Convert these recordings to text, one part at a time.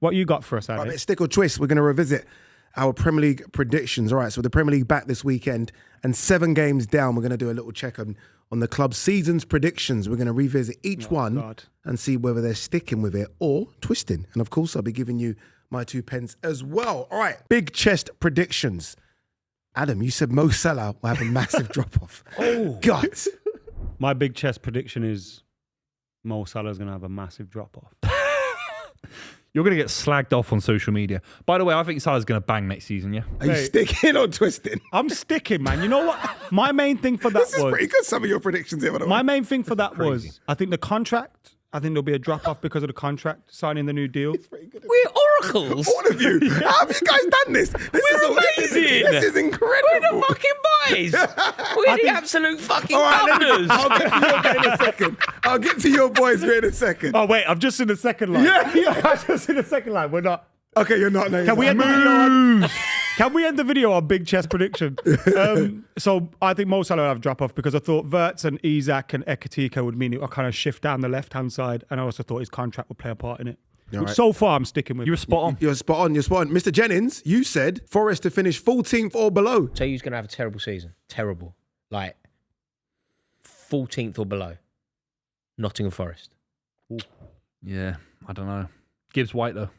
What you got for us, Andy? Right, stick or twist, we're going to revisit our Premier League predictions. All right, so the Premier League back this weekend and 7 games down. We're going to do a little check on the club's season's predictions. We're going to revisit each one and see whether they're sticking with it or twisting. And of course, I'll be giving you my 2 pence as well. All right, big chest predictions. Adam, you said Mo Salah will have a massive drop-off. Oh, God. My big chest prediction is Mo Salah's going to have a massive drop-off. You're going to get slagged off on social media. By the way, I think Salah's going to bang next season, yeah? Are you sticking or twisting? I'm sticking, man. You know what? My main thing for that This is pretty good, some of your predictions here. My main thing for that was, I think the contract, I think there'll be a drop-off because of the contract, signing the new deal. We're oracles. All of you. How have you guys done this? We're amazing. This is incredible. We're the fucking boys. We're the absolute fucking governors. I'll get to your boy in a second. I'll get to your boys in a second. Oh, wait, I'm just in the second line. Yeah. I'm just in the second line. We're not. Okay, you're not. Can we end the video on big chess prediction? So I think Mo Salah will have drop off because I thought Wirtz and Isak and Ekitika would mean it will kind of shift down the left-hand side, and I also thought his contract would play a part in it. Right. So far, I'm sticking with. You were spot on. You're spot on. Mr. Jennings, you said Forest to finish 14th or below. Tell you who's going to have a terrible season. Terrible. Like 14th or below. Nottingham Forest. Ooh. Yeah, I don't know. Gibbs White, though.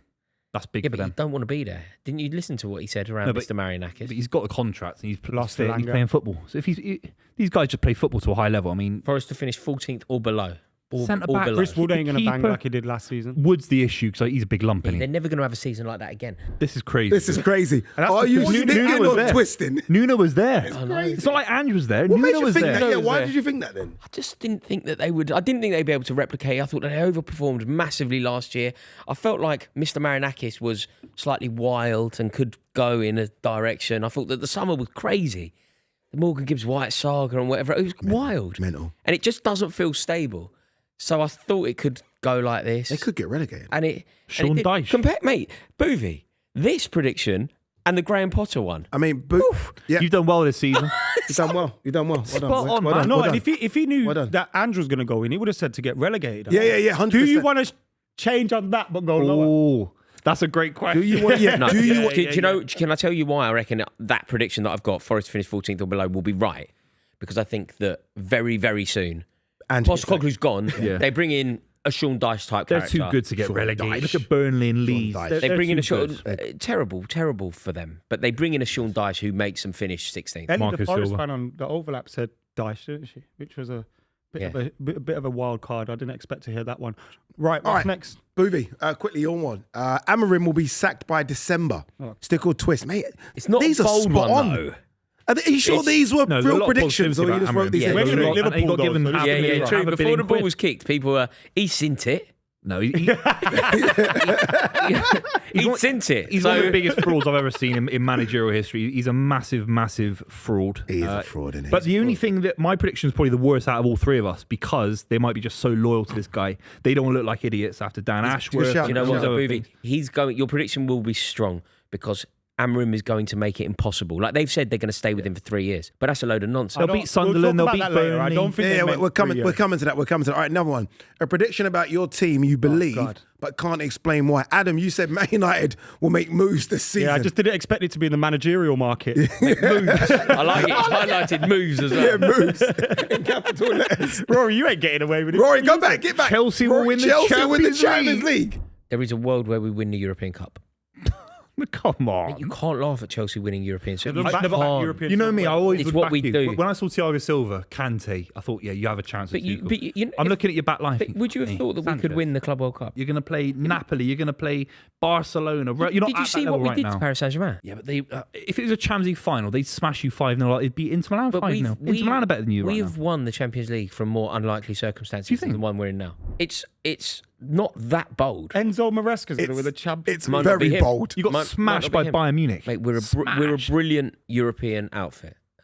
That's big for them. You don't want to be there. Didn't you listen to what he said around Mr. Marianakis? But he's got the contract and he's playing football. So if these guys just play football to a high level, I mean... Forest to finish 14th or below. Centre-back, Chris Wood ain't going to bang like he did last season. Wood's the issue because he's a big lump, isn't he? They're never going to have a season like that again. This is crazy. Are you sticking or twisting? Nuno was there. Crazy. It's not like Andrew was there. What Nuno made you was think there. that? Yeah, why did you think that then? I just didn't think that they would. I didn't think they'd be able to replicate. I thought that they overperformed massively last year. I felt like Mr. Marianakis was slightly wild and could go in a direction. I thought that the summer was crazy. The Morgan Gibbs White saga and whatever. It was wild. Mental. And it just doesn't feel stable. So I thought it could go like this. They could get relegated. And Sean Dyche. Mate, Buvey, this prediction and the Graham Potter one. I mean, You've done well this season. You've done well. Spot on, man. No, and if he knew that Andrew was going to go in, he would have said to get relegated. Yeah, 100%. Do you want to change on that but go lower? Oh, that's a great question. Do you want? Yeah. No, do you know? Can I tell you why I reckon that prediction that I've got, Forest to finish 14th or below, will be right? Because I think that very, very soon, Postecoglou's gone. Yeah. They bring in a Sean Dyche type character. They're too good to get relegated. Look at Burnley and Leeds. They bring in a Sean... terrible for them. But they bring in a Sean Dyche who makes them finish 16th. Ellie, the Forest fan on the overlap, said Dyche, didn't she? Which was a bit of a wild card. I didn't expect to hear that one. Right, what's next? Buvey, quickly on one. Amorim will be sacked by December. Stick or twist. Mate, it's not these a bold are spot one, on. though. Are you sure these were real predictions, or you just wrote these in? True. Before the ball was kicked, people were, he's sent it. No, he's sent it. He's one of the biggest frauds I've ever seen in managerial history. He's a massive fraud. He is a fraud, isn't he? But the only thing that my prediction is probably the worst out of all three of us because they might be just so loyal to this guy. They don't look like idiots after Dan Ashworth. You know what, Buvey? Your prediction will be strong because Amorim is going to make it impossible. Like they've said, they're going to stay with him for 3 years, but that's a load of nonsense. They'll beat Sunderland. They'll beat Burnley. I don't think. We're coming to that. All right, another one. A prediction about your team you believe, but can't explain why. Adam, you said Man United will make moves this season. Yeah, I just didn't expect it to be in the managerial market. Make moves. I like it. It's highlighted moves as well. Yeah, moves in capital letters. Rory, you ain't getting away with it. Rory, get back. Chelsea will win the Champions League. There is a world where we win the European Cup. Come on. You can't laugh at Chelsea winning European Super. You know me, I always it's what we do. When I saw Thiago Silva, Kante, I thought, you have a chance. But I'm looking at your back line. Would you have thought that we could win the Club World Cup? You're going to play Napoli. You're going to play Barcelona. You're not did you see what we did to Paris Saint-Germain? Yeah, but if it was a Champions League final, they'd smash you 5-0. It'd be Inter Milan 5-0. Inter Milan are better than you right now. We've won the Champions League from more unlikely circumstances than the one we're in now. It's not that bold. Enzo Maresca's going to win the Champions League. It's very bold. You got smashed by Bayern Munich. Mate, we're a brilliant European outfit.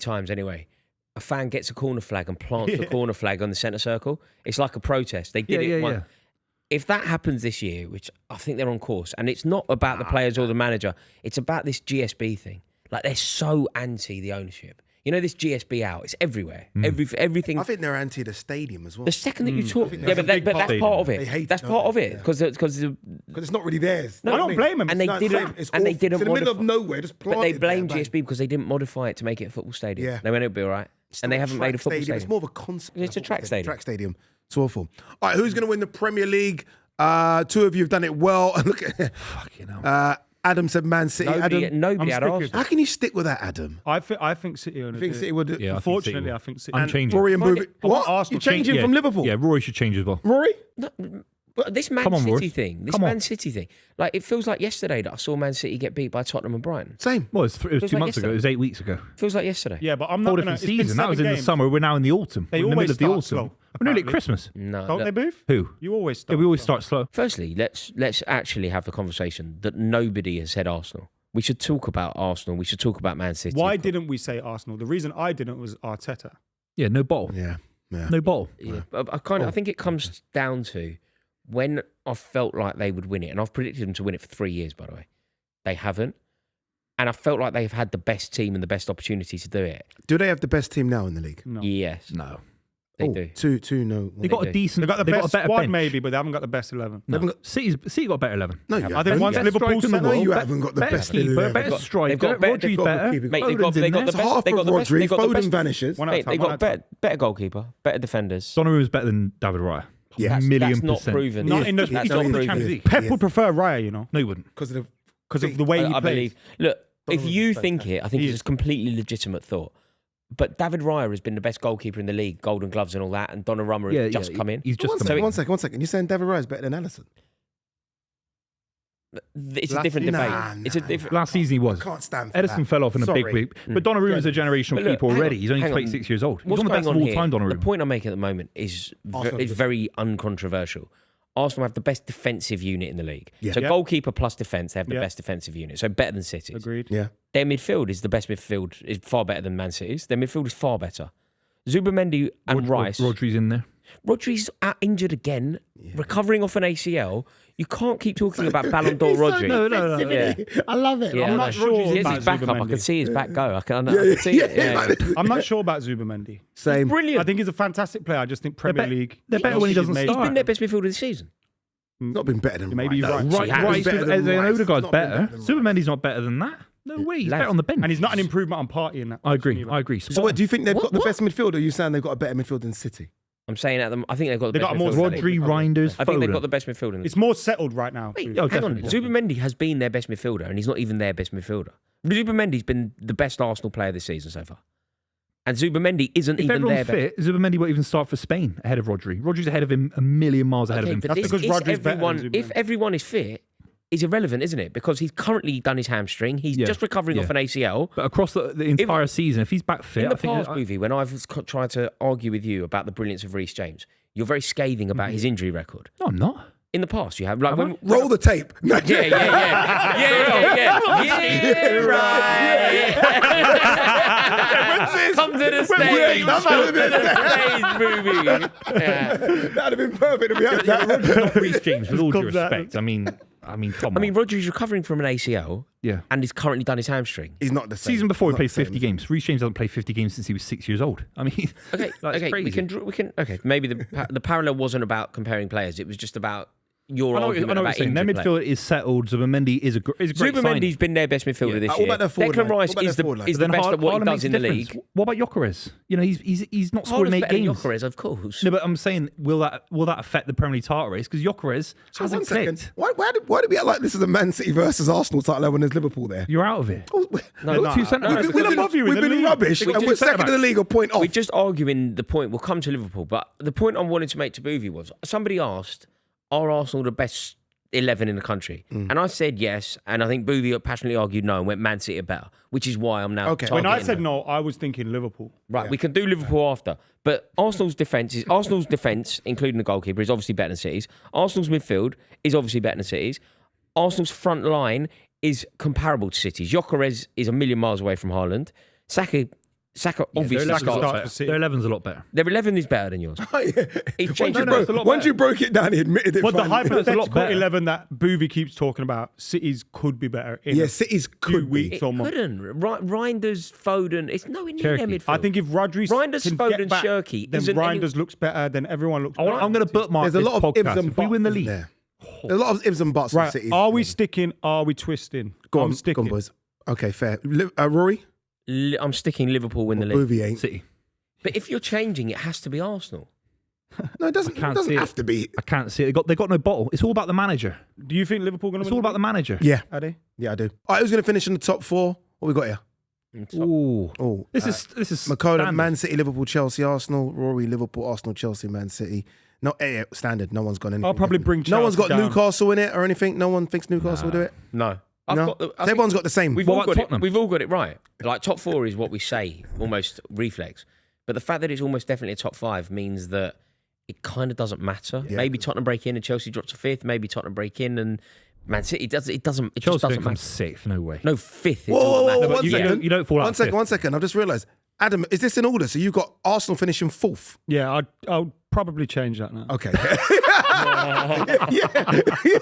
times anyway. a fan gets a corner flag and plants the corner flag on the centre circle. It's like a protest. They did it once. If that happens this year, which I think they're on course, and it's not about the players or the manager, it's about this GSB thing. Like, they're so anti the ownership. You know, this GSB out, it's everywhere. Everything. I think they're anti the stadium as well. The second that you talk, think but that's that's part of They it. hate That's it, part don't of they? it because Because it's not really theirs. I don't blame them. and they No, didn't it's and they awful. didn't It's in the middle of modify. nowhere, just But they planted blame there, GSB because they didn't modify it to make it a football stadium. Yeah. They went, it'll be all right, and they haven't made a football stadium. It's more of a concept. It's a track stadium. Track stadium. It's awful. All right, who's going to win the Premier League? Two of you have done it well. Look at Fucking hell. Adam said Man City. Nobody Adam, had sticking. Arsenal. how can you stick with that, Adam? I think City. I think City would do. Yeah, I think City Unfortunately, will. I think City. I'm And changing. Rory and Find Buvey. it- What? Arsenal You're changing Yeah. from Liverpool? Yeah, Rory should change as well. Rory? But this Man Come on, City Rory. thing, Come on. Man City thing, like, it feels like yesterday that I saw Man City get beat by Tottenham and Brighton. Same. Well, it was Feels 2 like months ago. It was 8 weeks ago. Feels like yesterday. Yeah, but I'm not Whole gonna. different It's been season. That was in 7 the games. summer. We're now in the autumn. They We're in the always middle of the start autumn. slow, We're nearly at apparently. Christmas. No, Don't look, they, Booth? Who? You always Yeah, start. we always slow. start slow. Firstly, let's actually have the conversation that nobody has said Arsenal. We should talk about Arsenal. We should talk about Man City. Why didn't we say Arsenal? The reason I didn't was Arteta. Yeah, no bottle. Yeah. No bottle. Yeah, I think it comes down to when I felt like they would win it, and I've predicted them to win it for 3 years, by the way. They haven't. And I felt like they've had the best team and the best opportunity to do it. Do they have the best team now in the league? No. Yes, No. they do. Two, no. They got do. a decent. They've got the they've best got a better squad, bench. maybe, but they haven't got the best 11. No. City got a better 11. No, you I think haven't. once Best Liverpool striker in the said No, world, you be- haven't got the better best keeper, 11. better They've striker. got better- Rodri's they've got better. keeper. Mate, they've Foden's got in the there. It's best. half They've got of the best. Rodri. They've got the Foden best. vanishes. One at a Mate, time, they've one got at a time. better goalkeeper, better defenders. Donnarumma's better than David Raya. That's not %. proven. Not in the- That's he's not not in the proven. Champions League. Pep Yes. would prefer Raya, you know, No, he wouldn't. Because of because of the way he I plays. believe. Look, if Donnarumm's you fantastic. think it, I think it's a completely legitimate thought. But David Raya has been the best goalkeeper in the league, Golden Gloves and all that, and Donnarumma has just come in. He's just One come second, in. one second. You're saying David Raya is better than Alisson? It's a different debate. It's a different. Last season he was. I can't stand for Edison that. fell off in a Sorry. big week. But Donnarumma's a generational But look, keeper hang already. on, He's only hang on. 26 years old. He's What's one of the going best on of all here? time, The Donnarumma. point I'm making at the moment is Arsenal is very uncontroversial. Arsenal have the best defensive unit in the league. Yeah. So Yeah. goalkeeper plus defence, they have the Yeah. best defensive unit. So better than City's. Agreed. Yeah. Their midfield is the best midfield. Is far better than Man City's. Their midfield is far better. Zubimendi and Rice. Rodri's in there. Rodri's out injured again, recovering off an ACL. You can't keep talking about Ballon d'Or Rodri. No. Yeah. I love it. Yeah, I'm I not know. sure Here's about his back up. I Zubimendi. can see his back go. I can see it. Yeah. I'm not sure about Zubimendi. Same. Brilliant. I think he's a fantastic player. I just think Premier League. They're better when he doesn't He's He's start. been their best midfielder this season. Not been better than Maybe Rice. you're right. No, Right, he has Rice been with better than Rice. Odegaard's Not been better. than Rice. Zubimendi's not better than that. No way. He's Lads. better on the bench. And he's not an improvement on Party in that. I agree. I agree. So what, do you think they've got the What? best midfield, or are you saying they've got a better midfield than City? I'm saying at them. I think they've got the They best got more midfield in the league. Rodri, Reinders, I think they've got Foden. the best midfield in the It's more settled right now. Wait, Oh, hang on. definitely. Zubimendi has been their best midfielder, and he's not even their best midfielder. Zubimendi's been the best Arsenal player this season so far. And Zubimendi isn't If even everyone's their best. fit, Zubimendi won't even start for Spain ahead of Rodri. Rodri's ahead of him a million miles ahead of him. but That's this because is Rodri's better than everyone, Zubimendi. if everyone is fit, is irrelevant, isn't it? Because he's currently done his hamstring. He's Yeah, just recovering yeah. off an ACL. But across the entire season, if he's back fit, In the I think past, Buvey, when I've tried to argue with you about the brilliance of Reece James, you're very scathing about his injury record. no, I'm not. In the past, you have. Like when, Roll the tape. yeah, right. Come to the stage. That's Come how to the stage, movie. Yeah. That'd have been perfect if we had that. Rodri's not Reece James, with all due Comes out. respect. I mean, come on. I mean, Rodri's recovering from an ACL yeah. and he's currently done his hamstring. He's not the same. Season before he Not played the same, 50 is he? games. Reece James hasn't played 50 games since he was 6 years old. I mean, Okay, that's okay, crazy. we can. Okay, maybe the parallel wasn't about comparing players. It was just about your I know argument what you're about saying. Their injured midfield is settled. Zubimendi is a great Zubimendi's signing. been their best midfielder Yeah. this What year. about their forward Declan line? Rice What about is their the forward line? is the Then best at what he Haaland does makes in a the difference. league. What about Gyökeres? You know, he's not scored Haaland's in 8 better than games. Gyökeres, of course. No, but I'm saying, will that affect the Premier League title race? Because Gyökeres So one hasn't second. clicked. Why did we act like this is a Man City versus Arsenal title when there's Liverpool there? You're out of it. Oh, They've got two centre-backs. We've been above you in we've the been league. rubbish, They've got and two we're second in the centre-backs. league, a point off. We're just arguing the point. We'll come to Liverpool, but the point I wanted to make to Buvey was somebody asked, "Are Arsenal the best 11 in the country?" And I said yes, and I think Buvey passionately argued no and went Man City are better, which is why I'm now Okay. When I targeting said them. no, I was thinking Liverpool. Right, we can do Liverpool after. But Arsenal's defence, including the goalkeeper, is obviously better than City's. Arsenal's midfield is obviously better than City's. Arsenal's front line is comparable to City's. Gyökeres is a million miles away from Haaland. Saka Saka obviously Their starts. 11's for City. Their 11's a lot better. Their 11 is better than yours. He's changed no, it. it's a lot Once better. you broke it down, he admitted it. But the finally. hypothetical better. 11 that Buvey keeps talking about, City's could be better in Yeah, a City's few could be. weeks It or months. couldn't. Reinders, Foden. It's nowhere near Cherokee. their midfield. I think if Rodri Reinders, can Foden, get back, Cherokee then isn't any- Reinders looks better, then everyone looks better. I'm going to bookmark There's a this lot of ifs podcast. and If we win the buts league, there. There's a lot of ifs and buts. Right, with City. are we sticking? Are we twisting? Go I'm on, sticking. boys. Okay, fair. Rory? I'm sticking Liverpool win the league. Buvey ain't. City. But if you're changing, it has to be Arsenal. No, it doesn't, can't it doesn't see have it. to be. I can't see it. They got no bottle. It's all about the manager. Do you think Liverpool going to It's win? all about the manager. Yeah. Are they? Yeah, I do. All right, who's going to finish in the top four? What we got here? Ooh. Oh, This is McKola, standard. Man City, Liverpool, Chelsea, Arsenal, Rory, Liverpool, Arsenal, Chelsea, Man City. No, standard. No one's got anything. I'll probably different. bring No one's got Chelsea down. Newcastle in it or anything. No one thinks Newcastle will do it. No. No, everyone's got the same. We've What all about got it. Tottenham? We've all got it right. Like top four is what we say, almost reflex. But the fact that it's almost definitely a top five means that it kind of doesn't matter. Yeah. Maybe Tottenham break in and Chelsea drops to fifth. Maybe Tottenham break in and Man City doesn't. It just Chelsea doesn't don't come matter. sixth. No way. No, fifth. Is Whoa, all that whoa, matters. whoa, but one you second. don't- you don't fall out One second, fifth. 1 second. I've just realised. Adam, is this in order? So you got Arsenal finishing fourth. Yeah, I'll probably change that now. Okay.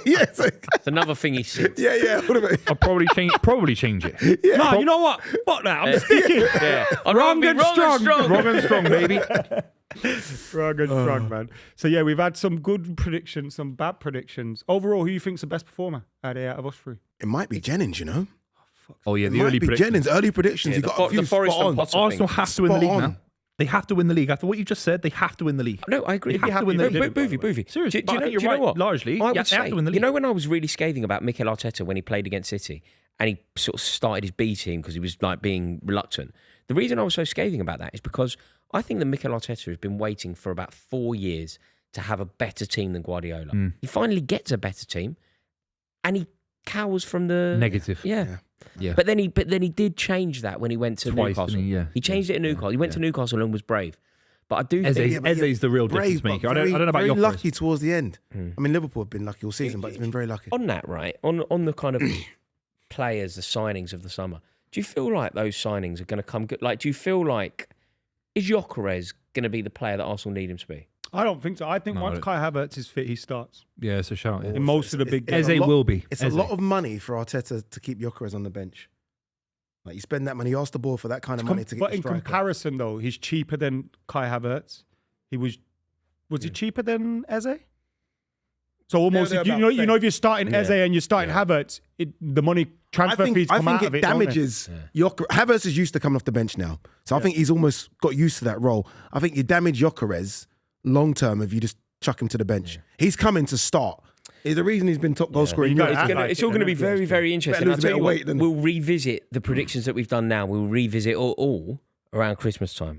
yeah. So, It's another thing he said. yeah. What about I'll probably change it. No, you know what? Fuck that. I'm sticking. Yeah. Wrong and strong. Wrong and strong, baby. Wrong and strong, man. So yeah, we've had some good predictions, some bad predictions. Overall, who you think's the best performer out of us three? It might be Jennings, you know. Oh yeah, It the might early be predictions. Jennings. Early predictions. Yeah, he got a few the Forest spot and on. Potter Arsenal thing. have to win the Spot league on. now. They have to win the league. After what you just said, they have to win the league. No, I agree. They have to win the league. Buvey. Seriously, Do but I you think you're know right, what? largely. I Yeah, would they have say, to win the you league. know, when I was really scathing about Mikel Arteta when he played against City and he sort of started his B team because he was like being reluctant. The reason I was so scathing about that is because I think that Mikel Arteta has been waiting for about 4 years to have a better team than Guardiola. He finally gets a better team, and he cowers from the Negative. Yeah. Yeah. But then he did change that when he went to Twice, Newcastle. didn't he? Yeah. He changed it in Newcastle. He went to Newcastle and was brave. But I do Eze, think Yeah, but Eze's the real difference Brave, but maker. I don't know about very your lucky towards the end. I mean, Liverpool have been lucky all season, but it's been very lucky. on that, right? On the kind of players, the signings of the summer. Do you feel like those signings are going to come good? Like, do you feel like is Gyökeres going to be the player that Arsenal need him to be? I don't think so. I think No, I once don't- Kai Havertz is fit, he starts Yeah, it's a shout. Yeah. in most of the big It's games. a Eze lot- will be. It's Eze. a lot of money for Arteta to keep Gyökeres on the bench. Like you spend that money, you ask the ball for that kind of money to get But the in striker. comparison, though, he's cheaper than Kai Havertz. He was he cheaper than Eze? So almost, they're if you about know, the same. if you're starting Eze and you're starting Havertz, the money transfer fees I come think out of it it. don't they? damages Gyökeres. Havertz is used to coming off the bench now, so I think he's almost got used to that role. I think you damage Gyökeres long term if you just chuck him to the bench. He's coming to start. Is the reason he's been top goal scorer. in You gotta Europe. act like It's it, all going to be isn't it? very, very interesting. Better I'll lose a tell bit you of what, weight than- we'll revisit the predictions that we've done now. We'll revisit all around Christmas time.